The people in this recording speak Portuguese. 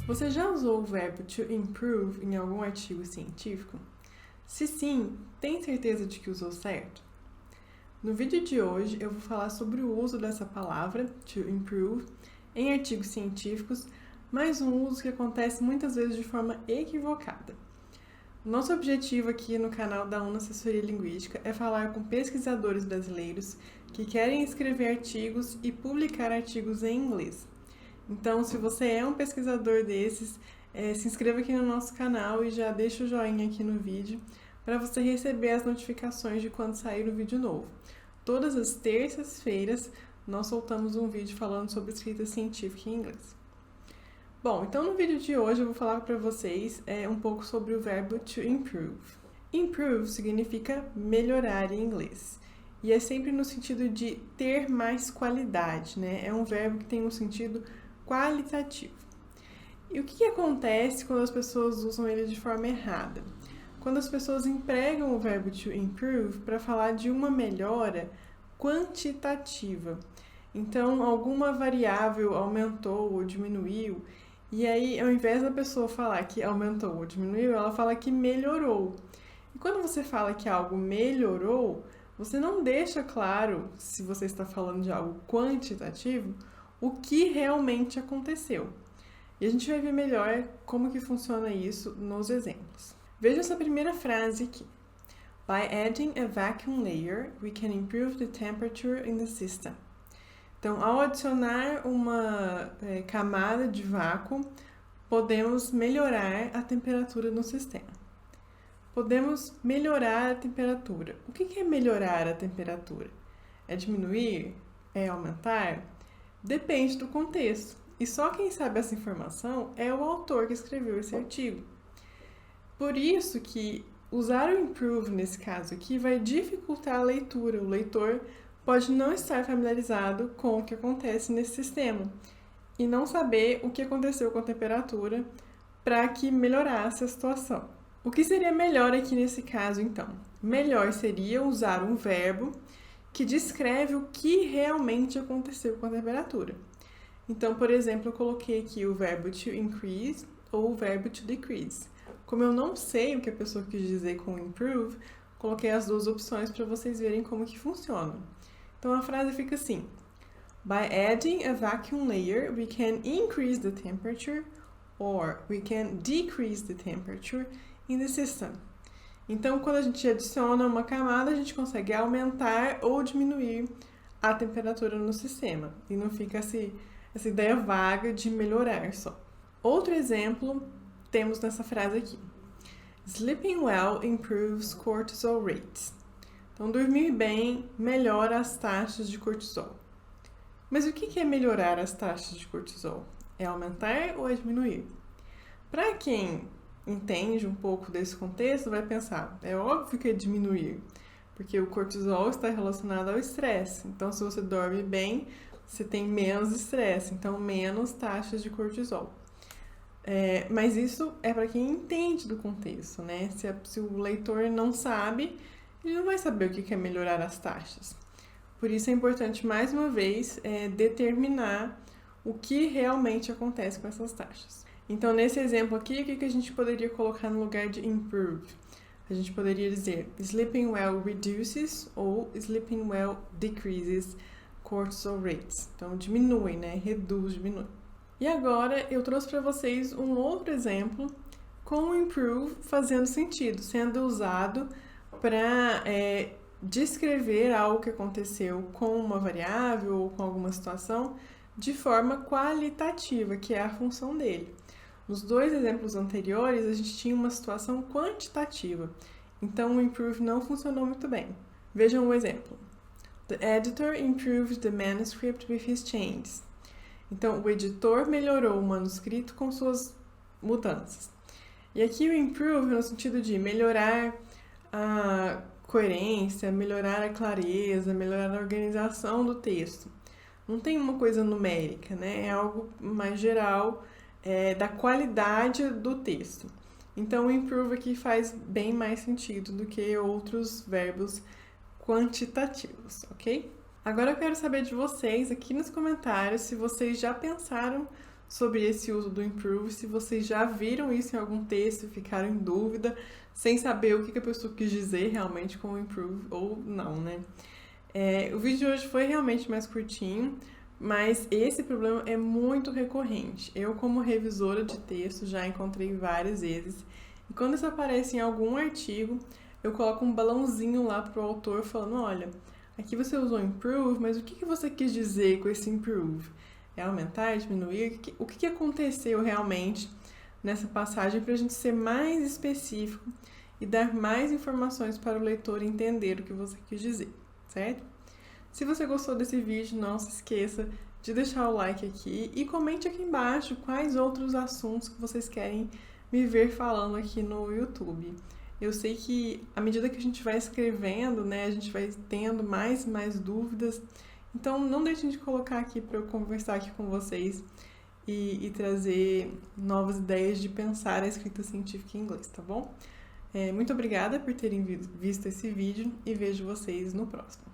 Você já usou o verbo to improve em algum artigo científico? Se sim, tem certeza de que usou certo? No vídeo de hoje eu vou falar sobre o uso dessa palavra, to improve, em artigos científicos, mas um uso que acontece muitas vezes de forma equivocada. Nosso objetivo aqui no canal da UNA Assessoria Linguística é falar com pesquisadores brasileiros que querem escrever artigos e publicar artigos em inglês. Então, se você é um pesquisador desses, se inscreva aqui no nosso canal e já deixa o joinha aqui no vídeo para você receber as notificações de quando sair o vídeo novo. Todas as terças-feiras nós soltamos um vídeo falando sobre escrita científica em inglês. Bom, então no vídeo de hoje eu vou falar para vocês um pouco sobre o verbo to improve. Improve significa melhorar em inglês. E é sempre no sentido de ter mais qualidade, né? É um verbo que tem um sentido qualitativo. E o que acontece quando as pessoas usam ele de forma errada? Quando as pessoas empregam o verbo to improve para falar de uma melhora quantitativa. Então, alguma variável aumentou ou diminuiu, e aí, ao invés da pessoa falar que aumentou ou diminuiu, ela fala que melhorou. E quando você fala que algo melhorou, você não deixa claro, se você está falando de algo quantitativo, o que realmente aconteceu. E a gente vai ver melhor como que funciona isso nos exemplos. Veja essa primeira frase aqui. By adding a vacuum layer, we can improve the temperature in the system. Então, ao adicionar uma camada de vácuo, podemos melhorar a temperatura no sistema. Podemos melhorar a temperatura. O que é melhorar a temperatura? É diminuir? É aumentar? Depende do contexto. E só quem sabe essa informação é o autor que escreveu esse artigo. Por isso que usar o improve nesse caso aqui vai dificultar a leitura. O leitor pode não estar familiarizado com o que acontece nesse sistema e não saber o que aconteceu com a temperatura para que melhorasse a situação. O que seria melhor aqui nesse caso, então? Melhor seria usar um verbo que descreve o que realmente aconteceu com a temperatura. Então, por exemplo, eu coloquei aqui o verbo to increase ou o verbo to decrease. Como eu não sei o que a pessoa quis dizer com improve, coloquei as duas opções para vocês verem como que funciona. Então a frase fica assim: By adding a vacuum layer, we can increase the temperature or we can decrease the temperature in the system. Então, quando a gente adiciona uma camada, a gente consegue aumentar ou diminuir a temperatura no sistema. E não fica essa ideia vaga de melhorar só. Outro exemplo temos nessa frase aqui. Sleeping well improves cortisol rates. Então, dormir bem melhora as taxas de cortisol. Mas o que é melhorar as taxas de cortisol? É aumentar ou é diminuir? Para quem entende um pouco desse contexto, vai pensar, é óbvio que é diminuir, porque o cortisol está relacionado ao estresse. Então, se você dorme bem, você tem menos estresse, então menos taxas de cortisol. Mas isso é para quem entende do contexto, né? Se o leitor não sabe, ele não vai saber o que é melhorar as taxas. Por isso é importante, mais uma vez, determinar o que realmente acontece com essas taxas. Então, nesse exemplo aqui, o que a gente poderia colocar no lugar de improve? A gente poderia dizer sleeping well reduces ou sleeping well decreases cortisol rates. Então, diminui, né? Reduz, diminui. E agora eu trouxe para vocês um outro exemplo com o improve fazendo sentido, sendo usado para descrever algo que aconteceu com uma variável ou com alguma situação de forma qualitativa, que é a função dele. Nos dois exemplos anteriores, a gente tinha uma situação quantitativa, então o improve não funcionou muito bem. Vejam o exemplo. The editor improved the manuscript with his changes. Então, o editor melhorou o manuscrito com suas mudanças. E aqui o improve no sentido de melhorar a coerência, melhorar a clareza, melhorar a organização do texto. Não tem uma coisa numérica, né? É algo mais geral da qualidade do texto. Então, o improve aqui faz bem mais sentido do que outros verbos quantitativos, ok? Agora eu quero saber de vocês aqui nos comentários se vocês já pensaram sobre esse uso do improve, se vocês já viram isso em algum texto, ficaram em dúvida, sem saber o que a pessoa quis dizer realmente com o improve ou não, né? O vídeo de hoje foi realmente mais curtinho, mas esse problema é muito recorrente. Eu, como revisora de texto, já encontrei várias vezes. E quando isso aparece em algum artigo, eu coloco um balãozinho lá pro autor falando, olha, aqui você usou improve, mas o que você quis dizer com esse improve? É aumentar, diminuir? O que aconteceu realmente nessa passagem para a gente ser mais específico e dar mais informações para o leitor entender o que você quis dizer, certo? Se você gostou desse vídeo, não se esqueça de deixar o like aqui e comente aqui embaixo quais outros assuntos que vocês querem me ver falando aqui no YouTube. Eu sei que à medida que a gente vai escrevendo, né, a gente vai tendo mais e mais dúvidas. Então não deixem de colocar aqui para eu conversar aqui com vocês e trazer novas ideias de pensar a escrita científica em inglês, tá bom? Muito obrigada por terem visto esse vídeo e vejo vocês no próximo.